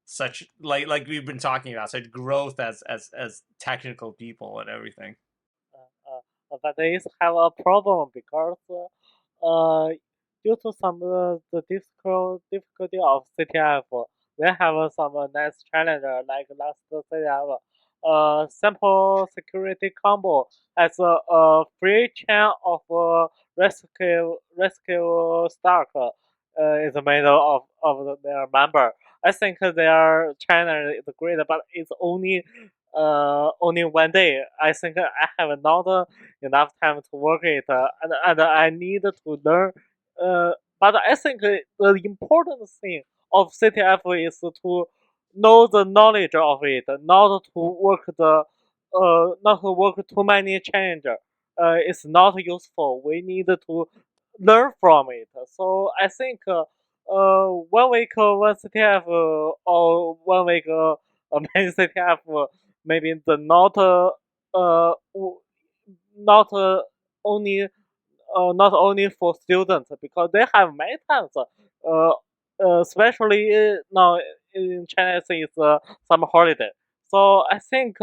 such like we've been talking about, such growth as technical people and everything. But they have a problem because due to some the difficulty of CTF, they have some nice challenge like last CTF. Simple security combo as a free chain of rescue stock is made of their member, I think their China is great, but it's only 1 day. I think I have not enough time to work it, and I need to learn. But I think the important thing of CTF is to know the knowledge of it, not to work not to work too many challenge. It's not useful. We need to learn from it. So I think 1 week one CTF or 1 week many CTF maybe the not only not only for students because they have many times especially now in China it's summer holiday. So I think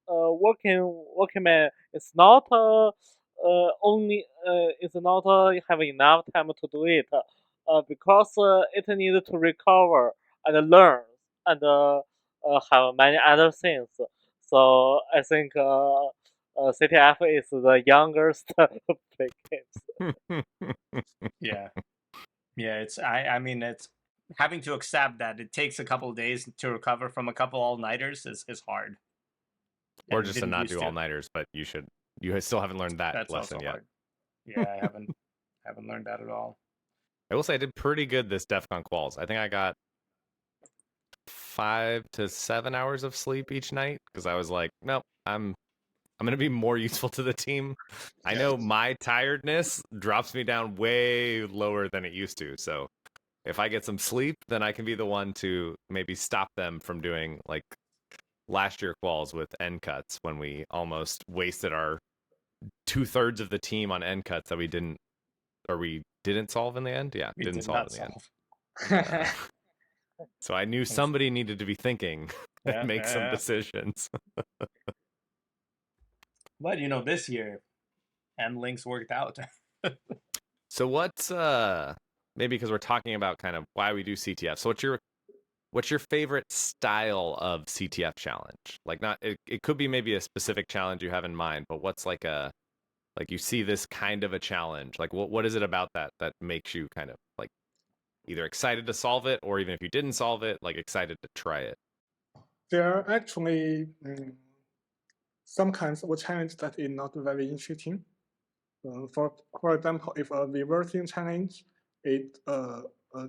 working man is not only is not have enough time to do it because it needs to recover and learn and have many other things. So I think CTF is the youngest play games. Yeah. Yeah, it's I mean it's having to accept that it takes a couple of days to recover from a couple all-nighters is hard. Or And just to didn't not used do to. all-nighters, but you still haven't learned that That's lesson also yet. hard. Yeah, I haven't learned that at all. I will say I did pretty good this DEF CON quals. I think I got 5 to 7 hours of sleep each night because I was like, nope, I'm going to be more useful to the team. I know my tiredness drops me down way lower than it used to. So if I get some sleep, then I can be the one to maybe stop them from doing like last year quals with end cuts when we almost wasted our 2/3 of the team on end cuts that we didn't solve in the end. Yeah, We didn't did solve not in the end. solve. So I knew somebody needed to be thinking Yeah, and make yeah, some yeah. decisions. But this year, links worked out. So what's maybe because we're talking about kind of why we do CTF. So what's your favorite style of CTF challenge? Like not it could be maybe a specific challenge you have in mind, but what's like you see this kind of a challenge? Like what is it about that makes you kind of like either excited to solve it or even if you didn't solve it, like excited to try it? There are actually some kinds of challenge that is not very interesting. For example, if a reversing challenge it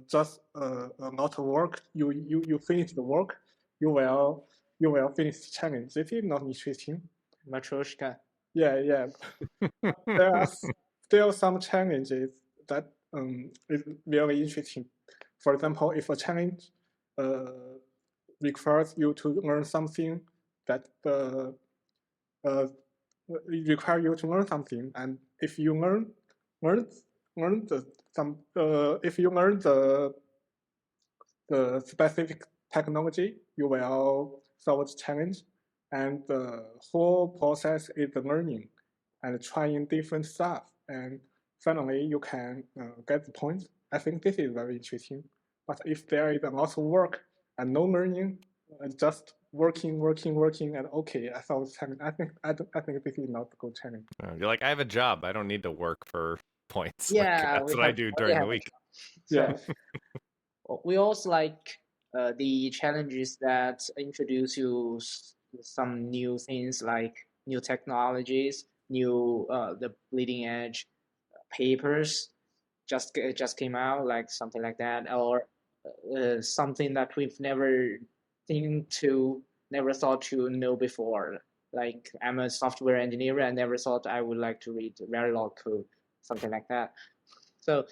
just not work, you finish the work, you will finish the challenge. This is not interesting. Matryoshka. Yeah. There are still some challenges that is very interesting. For example, if a challenge requires you to learn something that require you to learn something, and if you learn if you learn the specific technology, you will solve the challenge, and the whole process is the learning and trying different stuff, and finally you can get the point. I think this is very interesting. But if there is a lot of work and no learning, just working, and okay, I solved the challenge. I think this is not a good challenge. You're like, I have a job. I don't need to work for points. Yeah, like, that's what I do during the week. Yeah. So we also like the challenges that introduce you some new things like new technologies, new the bleeding edge papers just came out, like something like that, or something that we've never thought to know before. Like I'm a software engineer, I never thought I would like to read Verilog code, something like that. So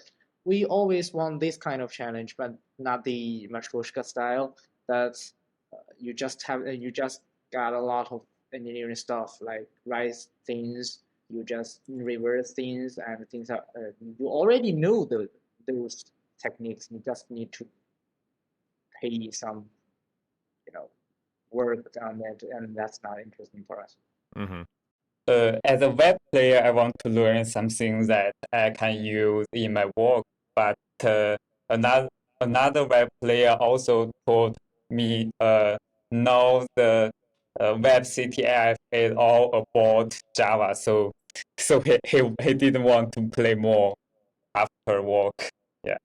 we always want this kind of challenge, but not the Matryoshka style. That's you just got a lot of engineering stuff like write things, you just reverse things, and things are you already know those techniques. You just need to pay some work on it, and that's not interesting for us. Mm-hmm. As a web player, I want to learn something that I can use in my work. But another web player also told me, no, the web CTF is all about Java. So he didn't want to play more after work. Yeah.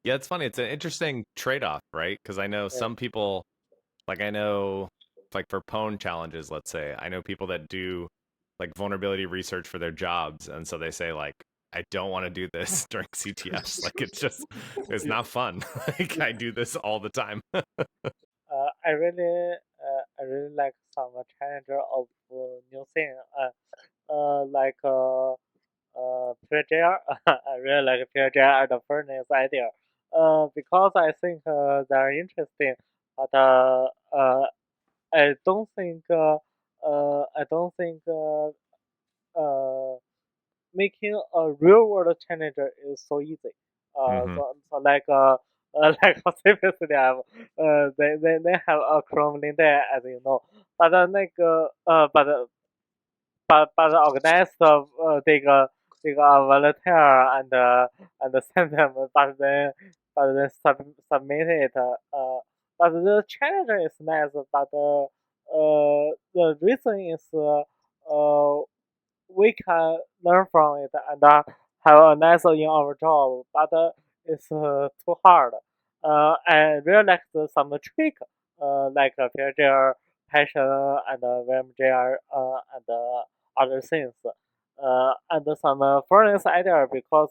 Yeah, it's funny. It's an interesting trade-off, right? Because I know some people, like I know, like for pwn challenges, let's say, I know people that do like vulnerability research for their jobs, and so they say like, I don't want to do this during CTFs. Like it's not fun. Like I do this all the time. I really like some challenger of new thing. Like PureJR. I really like PureJR and the furnace idea. Because I think they're interesting, but I don't think making a real world challenger is so easy. Hmm. So like like CTF, they have a Chrome link there, as you know. But but organized 这个 volunteer and send them, but then submit it. But the challenger is nice, but the reason is we can learn from it and have a nice in our job, but it's too hard. I really like some trick, like PureJR, Passion, and VMJR, and other things. And some furnace idea because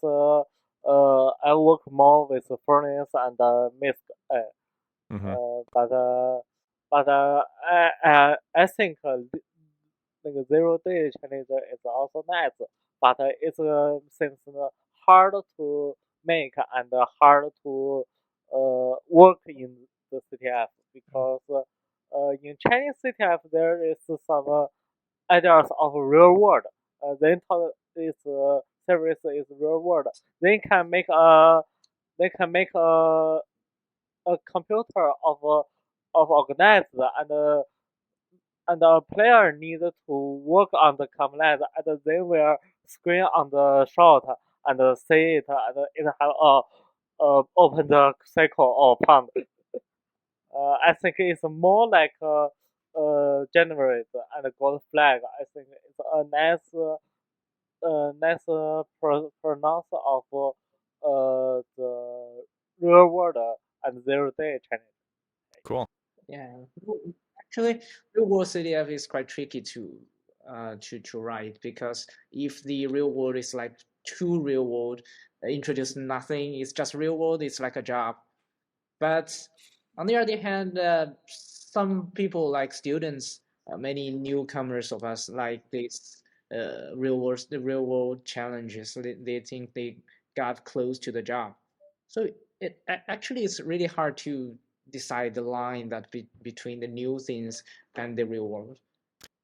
I work more with furnace and mist. Hmm. I think like 0 day challenger is also nice, but it's seems hard to make and hard to work in the CTF because in Chinese CTF there is some ideas of real world. Then this service is real world. They can make a computer of organized and a player needs to work on the command and they will screen on the shot and see it and it have open the cycle or pump. I think it's more like generate and gold flag. I think it's a nice pronounce of the real world and 0 day challenge. Cool. Yeah, actually, real world CTF is quite tricky to write because if the real world is like too real world, introduce nothing, it's just real world, it's like a job. But on the other hand, some people like students, many newcomers of us like this the real world challenges. So they think they got close to the job. So actually it's really hard to decide the line that between the new things and the real world.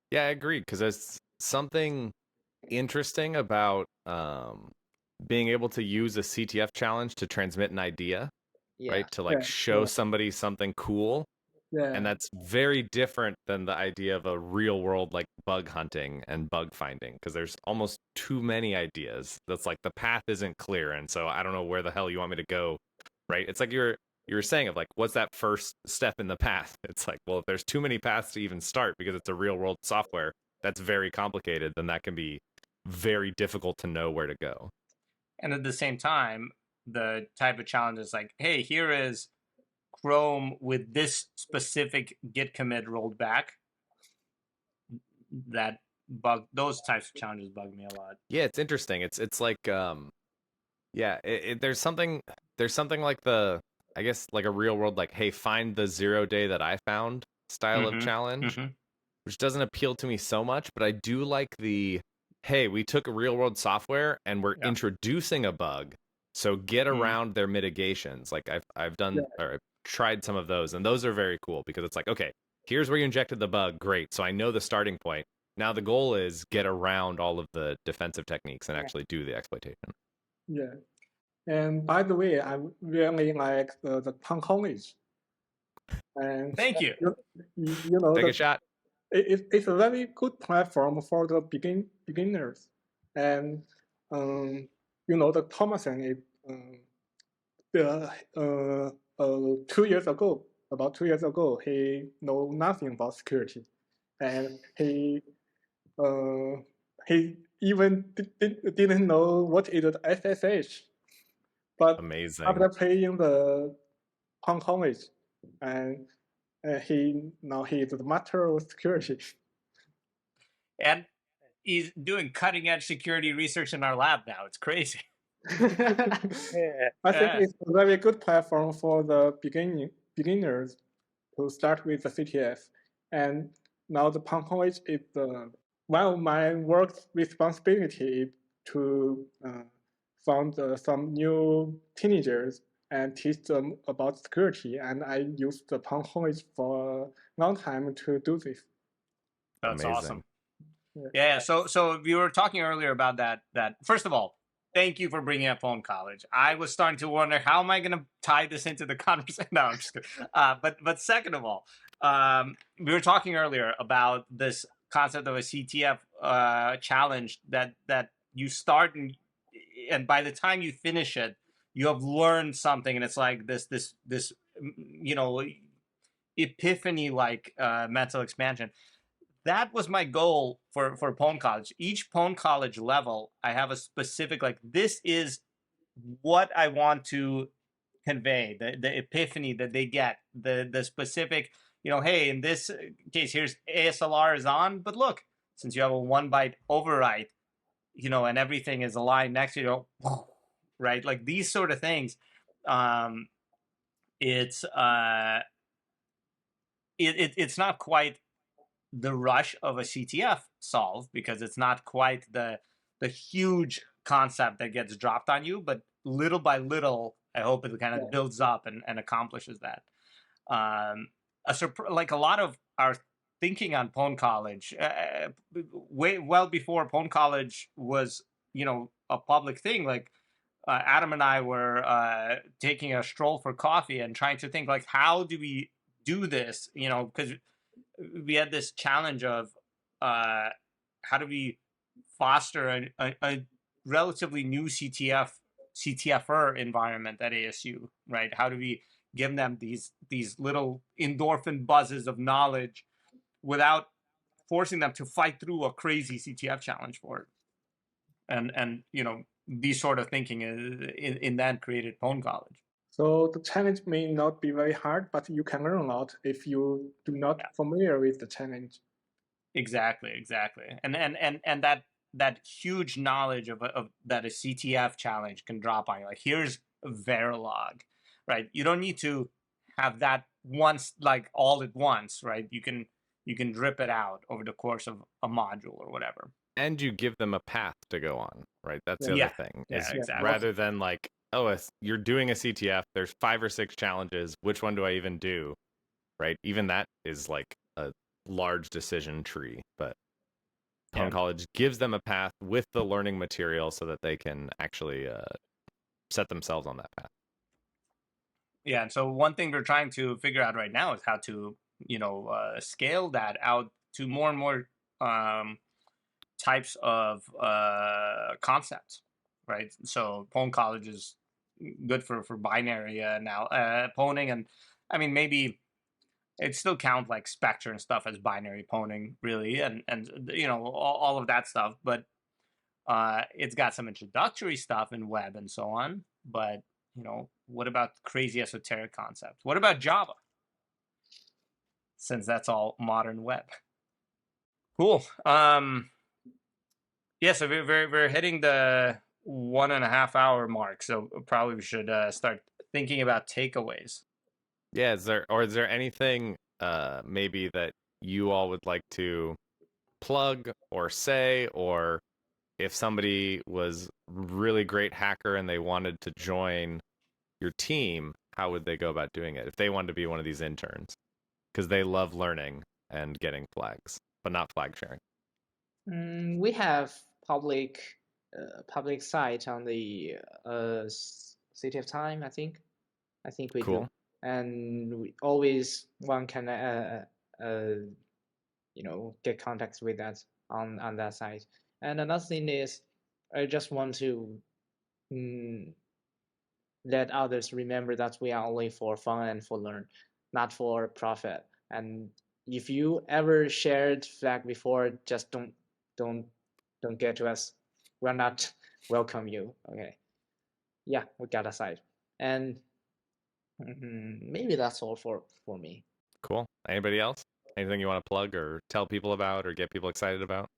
Yeah, I agree because there's something interesting about being able to use a CTF challenge to transmit an idea, Yeah. right? To like Yeah, show yeah. somebody something cool. Yeah. And that's very different than the idea of a real world like bug hunting and bug finding because there's almost too many ideas. That's like the path isn't clear. And so I don't know where the hell you want me to go, right? It's like you were saying of like, what's that first step in the path? It's like, well, if there's too many paths to even start because it's a real world software that's very complicated, then that can be very difficult to know where to go. And at the same time, the type of challenge is like, hey, here is Chrome with this specific Git commit rolled back. That those types of challenges bug me a lot. Yeah, it's interesting. It's like yeah, there's something like the I guess like a real world like hey, find the 0 day that I found style of challenge, which doesn't appeal to me so much, but I do like the hey, we took a real world software and we're introducing a bug. So get around their mitigations. Like I've done or I've tried some of those and those are very cool because it's like okay, here's where you injected the bug. Great. So I know the starting point. Now the goal is get around all of the defensive techniques and actually do the exploitation. Yeah. And by the way, I really like the .college. And thank you. You know, Take a shot. It's a very good platform for the beginners. And you know, the Thomason is 2 years ago, about 2 years ago, he know nothing about security, and he even didn't know what is the SSH. But Amazing. after playing the College, and now he is the master of security. And he's doing cutting edge security research in our lab now. It's crazy. Yeah. I think Yeah. it's a very good platform for the beginners to start with the CTF. And now the College is one of my work responsibility is to find some new teenagers and teach them about security. And I used the College for a long time to do this. That's Amazing. awesome. Yeah. So we were talking earlier about that. First of all, thank you for bringing up College. I was starting to wonder, how am I going to tie this into the conversation? No, I'm just kidding. But second of all, we were talking earlier about this concept of a CTF challenge that you start and by the time you finish it, you have learned something, and it's like this epiphany like mental expansion. That was my goal for College. Each College level, I have a specific, like, this is what I want to convey, the epiphany that they get, the specific, hey, in this case, here's ASLR is on, but look, since you have a 1 byte overwrite, and everything is aligned next to you, right? Like these sort of things. It's not quite the rush of a CTF solve, because it's not quite the huge concept that gets dropped on you, but little by little, I hope it kind of builds up and accomplishes that. Like a lot of our thinking on College, well before College was, a public thing, like Atum and I were taking a stroll for coffee and trying to think, like, how do we do this? Because we had this challenge of how do we foster a relatively new CTFer environment at ASU, right? How do we give them these little endorphin buzzes of knowledge without forcing them to fight through a crazy CTF challenge for it? And these sort of thinking in that created College. So the challenge may not be very hard, but you can learn a lot if you do not familiar with the challenge. Exactly. And that huge knowledge of that a CTF challenge can drop on you. Like, here's Verilog, right? You don't need to have that once, like all at once, right? You can drip it out over the course of a module or whatever. And you give them a path to go on, right? That's the other thing. Yeah, exactly. Rather than like, oh, you're doing a CTF, there's 5 or 6 challenges, which one do I even do, right? Even that is like a large decision tree, but College gives them a path with the learning material so that they can actually set themselves on that path. Yeah, and so one thing we're trying to figure out right now is how to, scale that out to more and more types of concepts, right? So College is good for binary now pwning, and I mean, maybe it still count like Spectre and stuff as binary pwning, really, and all of that stuff, but it's got some introductory stuff in web and so on. But what about crazy esoteric concepts? What about Java, since that's all modern web? Cool. Yeah, so we're hitting the 1.5 hour mark, so probably we should start thinking about takeaways. Yeah, is there anything maybe that you all would like to plug or say, or if somebody was really great hacker and they wanted to join your team, how would they go about doing it if they wanted to be one of these interns? Because they love learning and getting flags, but not flag sharing. We have public site on the CTF time. I think we do, and we always one can get contacts with that on that site. And another thing is, I just want to let others remember that we are only for fun and for learn, not for profit. And if you ever shared flag before, just don't get to us. We're not welcome you. Okay. yeah, we got a site, and maybe that's all for me. Cool. Anybody else? Anything you want to plug or tell people about or get people excited about?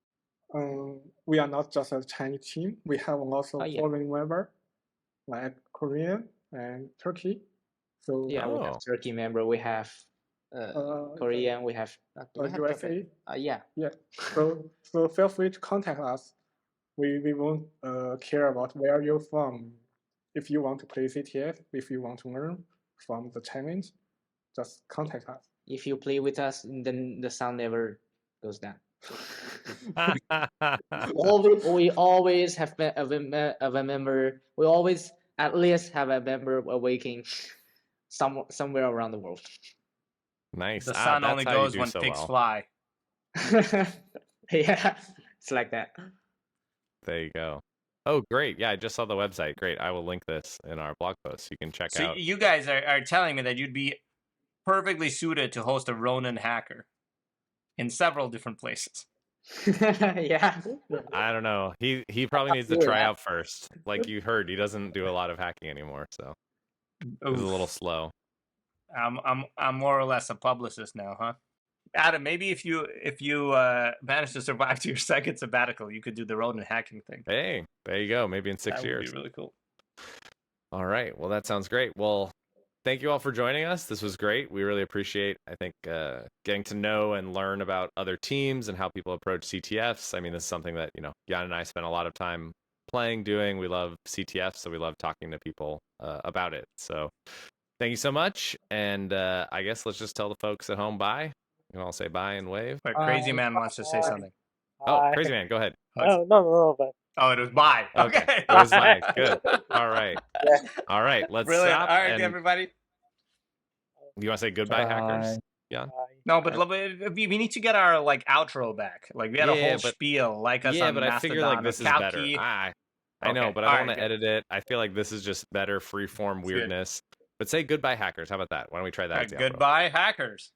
We are not just a Chinese team. We have also Yeah. foreign member like Korea and Turkey. So Yeah, we have Turkey member. We have Korean. We have do we have USA. Yeah. Yeah. So feel free to contact us. We won't care about where you're from. If you want to play CTF, if you want to learn from the challenge, just contact us. If you play with us, then the sound never goes down. We always have a member. We always at least have a member awakening somewhere around the world. Nice. The sun that's only how you goes do when so pigs well. fly. Yeah, it's like that. There you go. Oh, great. Yeah, I just saw the website. Great. I will link this in our blog post. You can check So out. you guys are telling me that you'd be perfectly suited to host a Ronin hacker in several different places. Yeah. I don't know. He probably needs to doing try that. out first. Like you heard, he doesn't do a lot of hacking anymore, so he's a little slow. I'm more or less a publicist now, huh? Adam, maybe if you manage to survive to your second sabbatical, you could do the Ronin hacking thing. Hey, there you go. Maybe in 6 That years. would be really cool. All right. Well, that sounds great. Well, thank you all for joining us. This was great. We really appreciate, I think, getting to know and learn about other teams and how people approach CTFs. I mean, this is something that, Jan and I spent a lot of time playing, doing. We love CTFs, so we love talking to people about it. So thank you so much. And I guess let's just tell the folks at home bye. You can all say bye and wave. But Crazy Man wants to say something. Oh, Crazy Man, go ahead. No, but Oh, it was bye. Okay. It was bye. Good. All right. Yeah. All right. Let's Brilliant. stop. All right, and everybody. You want to say goodbye, hackers? Yeah. No, but we need to get our outro back. Like we had a whole spiel, like us on but I figure Mastodon this or is better. Kalki. I know, Okay. but I All don't want right, to good. edit it. I feel like this is just better freeform weirdness. But say goodbye, hackers. How about that? Why don't we try that? All right, as the outro? goodbye, hackers.